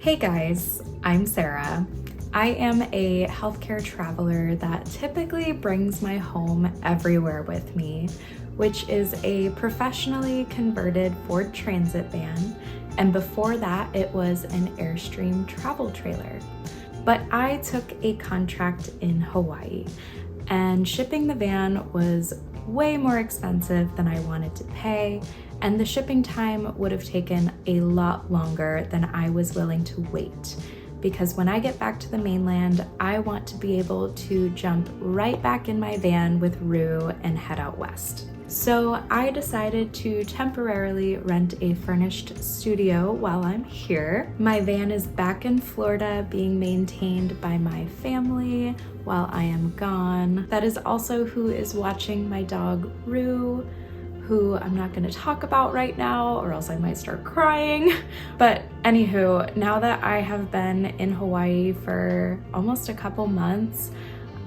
Hey guys, I'm Sarah. I am a healthcare traveler that typically brings my home everywhere with me, which is a professionally converted Ford Transit van, and before that it was an Airstream travel trailer. But I took a contract in Hawaii, and shipping the van was way more expensive than I wanted to pay, and the shipping time would have taken a lot longer than I was willing to wait. Because when I get back to the mainland, I want to be able to jump right back in my van with Rue and head out west. So I decided to temporarily rent a furnished studio while I'm here. My van is back in Florida being maintained by my family while I am gone. That is also who is watching my dog Rue, who I'm not going to talk about right now or else I might start crying. But anywho, now that I have been in Hawaii for almost a couple months,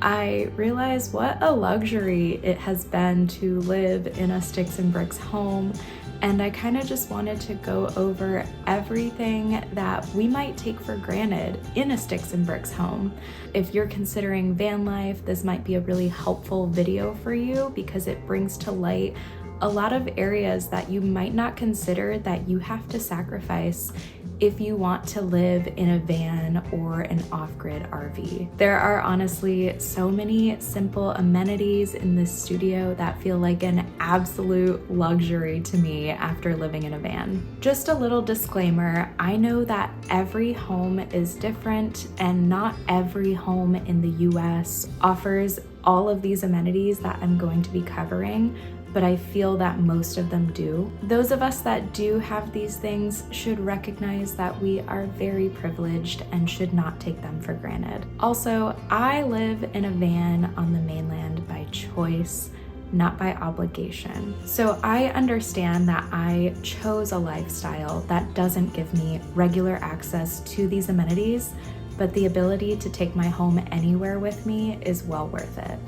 I realize what a luxury it has been to live in a sticks and bricks home, and I kind of just wanted to go over everything that we might take for granted in a sticks and bricks home. If you're considering van life, this might be a really helpful video for you because it brings to light a lot of areas that you might not consider that you have to sacrifice if you want to live in a van or an off-grid RV. There are honestly so many simple amenities in this studio that feel like an absolute luxury to me after living in a van. Just a little disclaimer, I know that every home is different and not every home in the US offers all of these amenities that I'm going to be covering, but I feel that most of them do. Those of us that do have these things should recognize that we are very privileged and should not take them for granted. Also, I live in a van on the mainland by choice, not by obligation. So I understand that I chose a lifestyle that doesn't give me regular access to these amenities, but the ability to take my home anywhere with me is well worth it.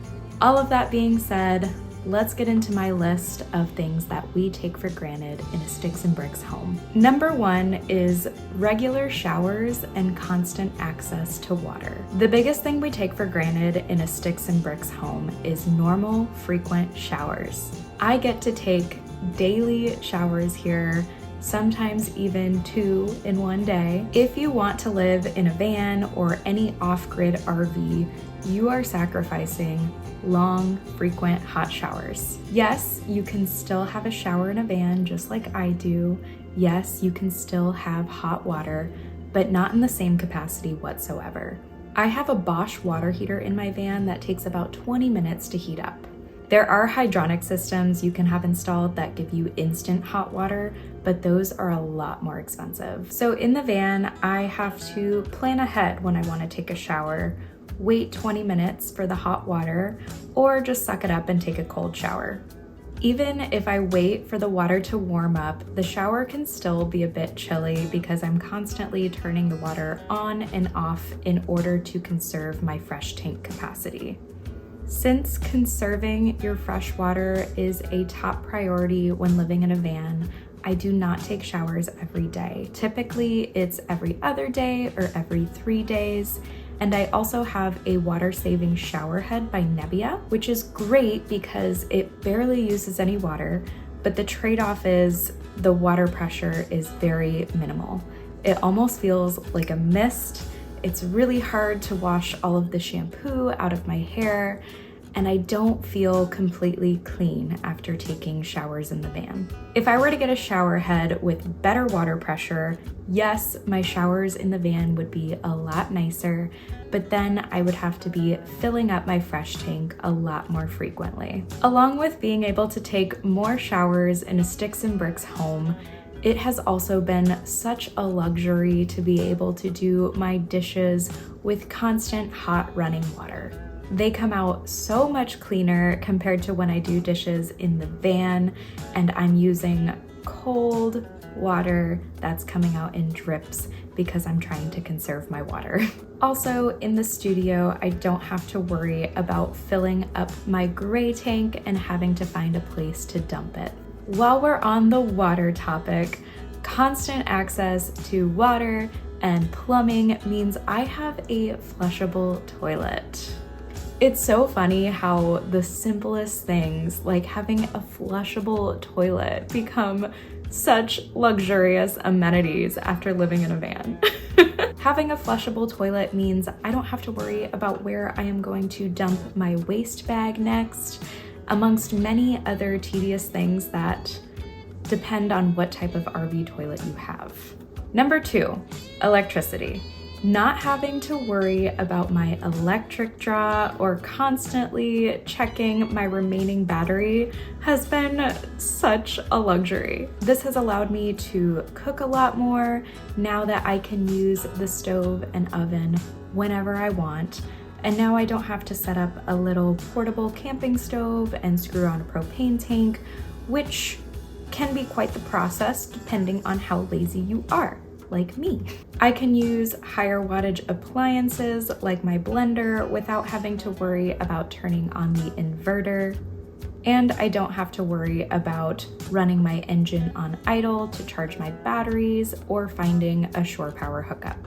All of that being said, let's get into my list of things that we take for granted in a sticks and bricks home. Number one is regular showers and constant access to water. The biggest thing we take for granted in a sticks and bricks home is normal, frequent showers. I get to take daily showers here, sometimes even 2 in one day. If you want to live in a van or any off-grid RV, you are sacrificing long, frequent hot showers. Yes, you can still have a shower in a van just like I do. Yes, you can still have hot water, but not in the same capacity whatsoever. I have a Bosch water heater in my van that takes about 20 minutes to heat up. There are hydronic systems you can have installed that give you instant hot water, but those are a lot more expensive. So in the van, I have to plan ahead when I want to take a shower, wait 20 minutes for the hot water, or just suck it up and take a cold shower. Even if I wait for the water to warm up, the shower can still be a bit chilly because I'm constantly turning the water on and off in order to conserve my fresh tank capacity. Since conserving your fresh water is a top priority when living in a van, I do not take showers every day. Typically, it's every other day or every 3 days. And I also have a water-saving shower head by Nebbia, which is great because it barely uses any water, but the trade-off is the water pressure is very minimal. It almost feels like a mist. It's really hard to wash all of the shampoo out of my hair, and I don't feel completely clean after taking showers in the van. If I were to get a shower head with better water pressure, yes, my showers in the van would be a lot nicer, but then I would have to be filling up my fresh tank a lot more frequently. Along with being able to take more showers in a sticks and bricks home, it has also been such a luxury to be able to do my dishes with constant hot running water. They come out so much cleaner compared to when I do dishes in the van and I'm using cold water that's coming out in drips because I'm trying to conserve my water. Also, in the studio, I don't have to worry about filling up my gray tank and having to find a place to dump it. While we're on the water topic, constant access to water and plumbing means I have a flushable toilet. It's so funny how the simplest things, like having a flushable toilet, become such luxurious amenities after living in a van. Having a flushable toilet means I don't have to worry about where I am going to dump my waste bag next, amongst many other tedious things that depend on what type of RV toilet you have. Number 2, electricity. Not having to worry about my electric draw or constantly checking my remaining battery has been such a luxury. This has allowed me to cook a lot more now that I can use the stove and oven whenever I want. And now I don't have to set up a little portable camping stove and screw on a propane tank, which can be quite the process depending on how lazy you are, like me. I can use higher wattage appliances like my blender without having to worry about turning on the inverter. And I don't have to worry about running my engine on idle to charge my batteries or finding a shore power hookup.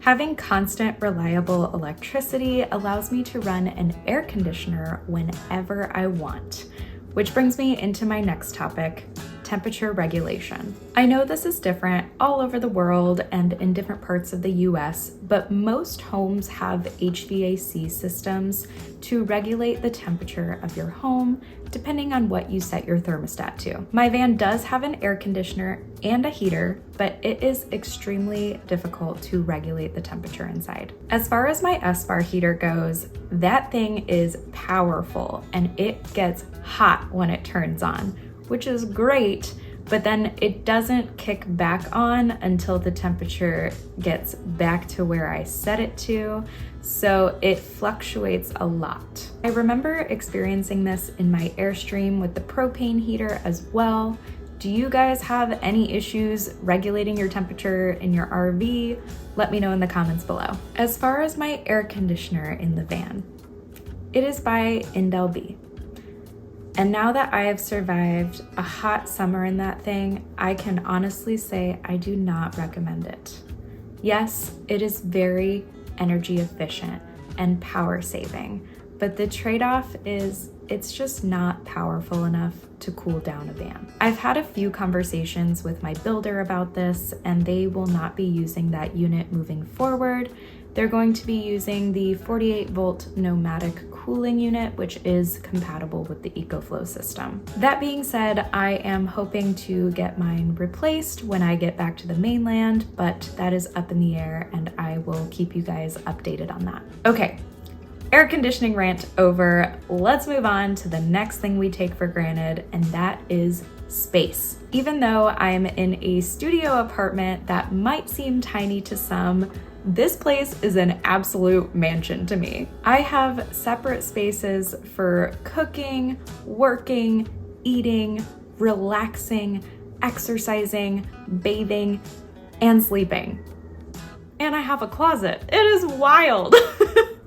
Having constant, reliable electricity allows me to run an air conditioner whenever I want, which brings me into my next topic, temperature regulation. I know this is different all over the world and in different parts of the US, but most homes have HVAC systems to regulate the temperature of your home depending on what you set your thermostat to. My van does have an air conditioner and a heater, but it is extremely difficult to regulate the temperature inside. As far as my S-Bar heater goes, that thing is powerful and it gets hot when it turns on, which is great, but then it doesn't kick back on until the temperature gets back to where I set it to, so it fluctuates a lot. I remember experiencing this in my Airstream with the propane heater as well. Do you guys have any issues regulating your temperature in your RV? Let me know in the comments below. As far as my air conditioner in the van, it is by Indelby. And now that I have survived a hot summer in that thing, I can honestly say I do not recommend it. Yes, it is very energy efficient and power saving, but the trade-off is it's just not powerful enough to cool down a van. I've had a few conversations with my builder about this, and they will not be using that unit moving forward. They're going to be using the 48-volt pneumatic cooling unit, which is compatible with the EcoFlow system. That being said, I am hoping to get mine replaced when I get back to the mainland, but that is up in the air and I will keep you guys updated on that. Okay, air conditioning rant over. Let's move on to the next thing we take for granted, and that is space. Even though I'm in a studio apartment that might seem tiny to some, this place is an absolute mansion to me. I have separate spaces for cooking, working, eating, relaxing, exercising, bathing, and sleeping. And I have a closet. It is wild.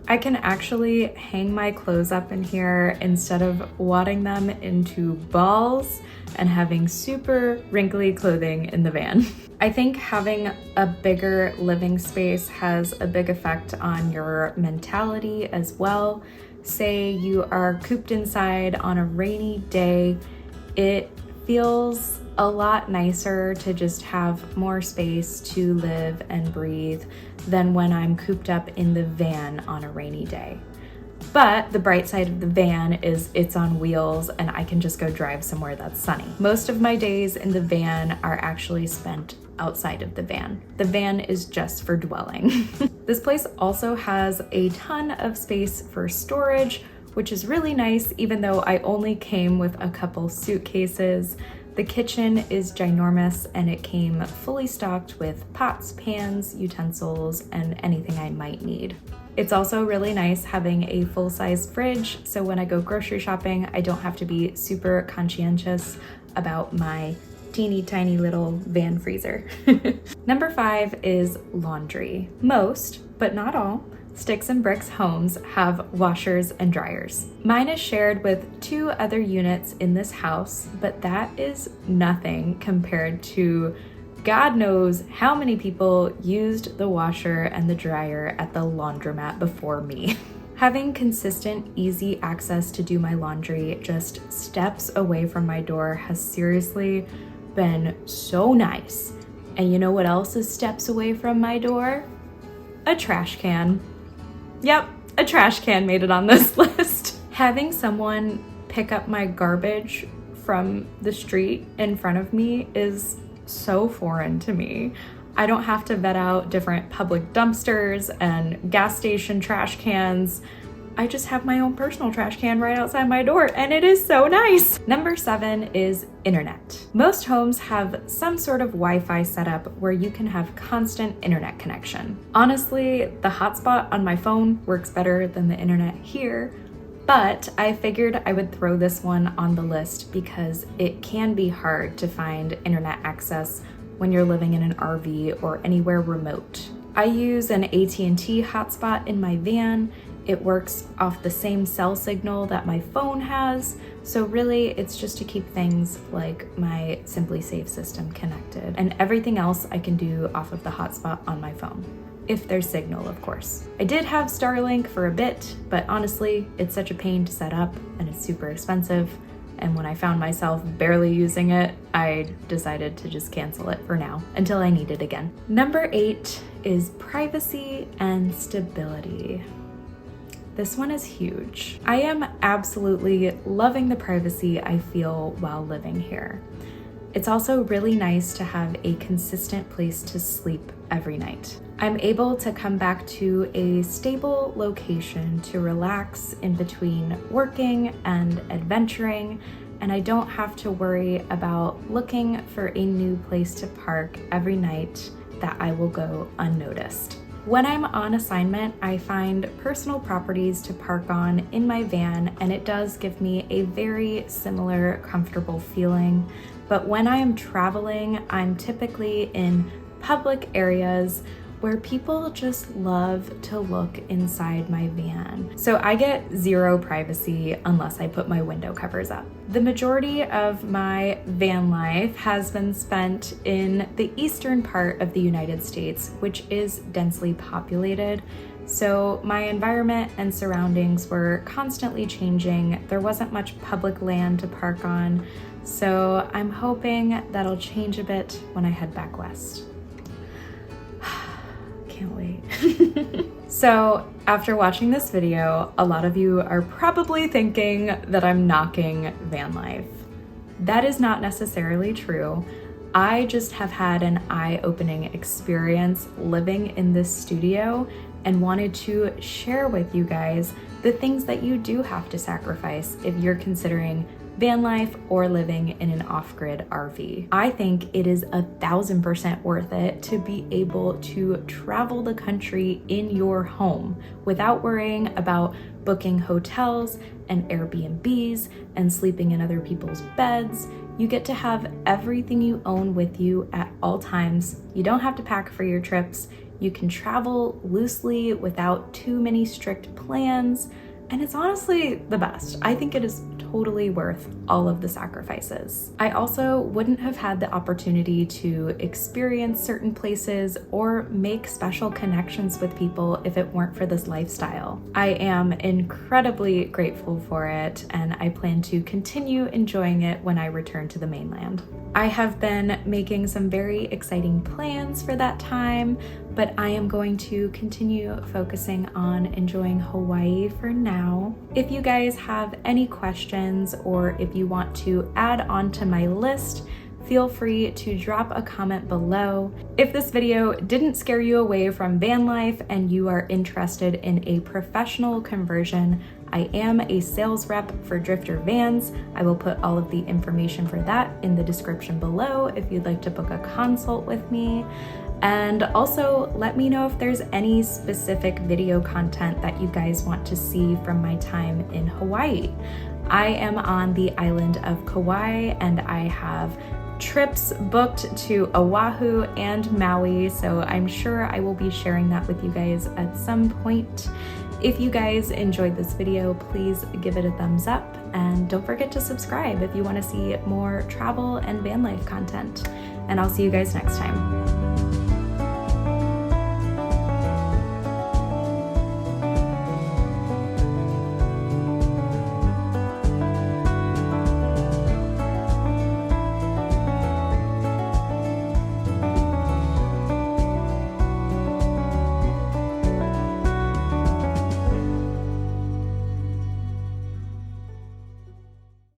I can actually hang my clothes up in here instead of wadding them into balls and having super wrinkly clothing in the van. I think having a bigger living space has a big effect on your mentality as well. Say you are cooped inside on a rainy day, it feels a lot nicer to just have more space to live and breathe than when I'm cooped up in the van on a rainy day. But the bright side of the van is it's on wheels and I can just go drive somewhere that's sunny. Most of my days in the van are actually spent outside of the van. The van is just for dwelling. This place also has a ton of space for storage, which is really nice, even though I only came with a couple suitcases. The kitchen is ginormous and it came fully stocked with pots, pans, utensils, and anything I might need. It's also really nice having a full-size fridge, so when I go grocery shopping, I don't have to be super conscientious about my teeny tiny little van freezer. Number 5 is laundry. Most, but not all, Sticks and Bricks homes have washers and dryers. Mine is shared with 2 other units in this house, but that is nothing compared to God knows how many people used the washer and the dryer at the laundromat before me. Having consistent, easy access to do my laundry just steps away from my door has seriously been so nice. And you know what else is steps away from my door? A trash can. Yep, a trash can made it on this list. Having someone pick up my garbage from the street in front of me is so foreign to me. I don't have to vet out different public dumpsters and gas station trash cans. I just have my own personal trash can right outside my door, and it is so nice. Number 7 is internet. Most homes have some sort of Wi-Fi setup where you can have constant internet connection. Honestly, the hotspot on my phone works better than the internet here, but I figured I would throw this one on the list because it can be hard to find internet access when you're living in an RV or anywhere remote. I use an AT&T hotspot in my van. It works off the same cell signal that my phone has, so really it's just to keep things like my Simply Safe system connected, and everything else I can do off of the hotspot on my phone. If there's signal, of course. I did have Starlink for a bit, but honestly, it's such a pain to set up and it's super expensive. And when I found myself barely using it, I decided to just cancel it for now until I need it again. Number 8 is privacy and stability. This one is huge. I am absolutely loving the privacy I feel while living here. It's also really nice to have a consistent place to sleep every night. I'm able to come back to a stable location to relax in between working and adventuring, and I don't have to worry about looking for a new place to park every night that I will go unnoticed. When I'm on assignment, I find personal properties to park on in my van, and it does give me a very similar, comfortable feeling. But when I am traveling, I'm typically in public areas where people just love to look inside my van. So I get zero privacy unless I put my window covers up. The majority of my van life has been spent in the eastern part of the United States, which is densely populated. So my environment and surroundings were constantly changing. There wasn't much public land to park on. So I'm hoping that'll change a bit when I head back west. Can't wait. So after watching this video, a lot of you are probably thinking that I'm knocking van life. That is not necessarily true. I just have had an eye-opening experience living in this studio and wanted to share with you guys the things that you do have to sacrifice if you're considering van life or living in an off-grid RV. I think it is 1,000% worth it to be able to travel the country in your home without worrying about booking hotels and Airbnbs and sleeping in other people's beds. You get to have everything you own with you at all times. You don't have to pack for your trips. You can travel loosely without too many strict plans. And it's honestly the best. I think it is totally worth all of the sacrifices. I also wouldn't have had the opportunity to experience certain places or make special connections with people if it weren't for this lifestyle. I am incredibly grateful for it, and I plan to continue enjoying it when I return to the mainland. I have been making some very exciting plans for that time, but I am going to continue focusing on enjoying Hawaii for now. If you guys have any questions or if you want to add on to my list, feel free to drop a comment below. If this video didn't scare you away from van life and you are interested in a professional conversion, I am a sales rep for Drifter Vans. I will put all of the information for that in the description below if you'd like to book a consult with me. And also let me know if there's any specific video content that you guys want to see from my time in Hawaii. I am on the island of Kauai and I have trips booked to Oahu and Maui, so I'm sure I will be sharing that with you guys at some point. If you guys enjoyed this video, please give it a thumbs up And don't forget to subscribe if you want to see more travel and van life content. And I'll see you guys next time.